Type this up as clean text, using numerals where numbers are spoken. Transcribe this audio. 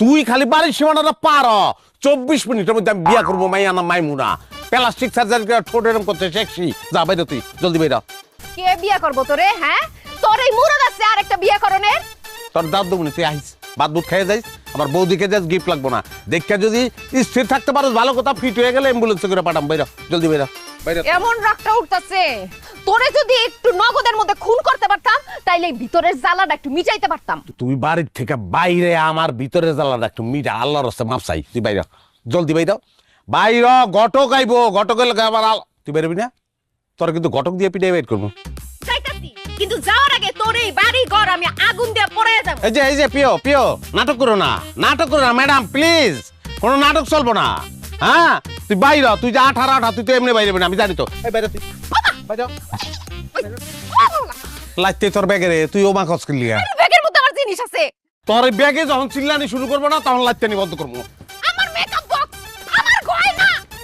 তুই খালি বাড়ির সীমানাটা পার 24 মিনিটের মধ্যে আমি বিয়া করবো মাইয়া না মাইমুনা প্লাস্টিক সার্জারি করে ঠোঁট এরকম করতে শেখছি যা বাইরে তুই জলদি বাইরা কে বিয়া করবো তোরে হ্যাঁ তোর এই মুরদ আছে আর একটা বিয়া করনের তোর দাদু মনে তুই আইস বাদ বুদ খেয়ে যাইস আবার বৌদিকে যাস গিফট লাগবো না দেখে যদি স্থির থাকতে পারো ভালো কথা ফিট হয়ে গেলে অ্যাম্বুলেন্সে করে পাঠাম বাইরা জলদি বাইরা বাইরা এমন রাগটা উঠতাছে তোরে যদি একটু নগদের মধ্যে খুন করতে পারতাম তাইলে এই ভিতরের জ্বালাটা একটু মিটাইতে পারতাম তুই বাড়ির থেকে বাইরে আমার ভিতরে জ্বালাটা একটু মিটা আল্লাহর রাস্তায় মাপ চাই তুই বাইরা জলদি বাইরা বাইরা ঘটক আইবো ঘটকের লগে আবার তুই বেরবি না তোর কিন্তু ঘটক দিয়ে পিটাই বাইর করবো যাইতাছি কিন্তু যাওয়ার আগে তোর এই বাড়ি ঘর আমি আগুন দিয়ে পড়ে যাব এই যে পিও পিও নাটক করো না ম্যাডাম প্লিজ কোনো নাটক চলবো না হ্যাঁ তুই বাইরা তুই যে 18 তুই তো এমনি বাইরে না আমি জানি তো এই বাইরে তুই বাইরে লাইতে তোর ব্যাগে রে তুই ও মা খসকে লিয়া ব্যাগের মধ্যে আমার জিনিস আছে তোর ব্যাগে যখন চিল্লানি শুরু করবো না তখন লাইতে নি বন্ধ করবো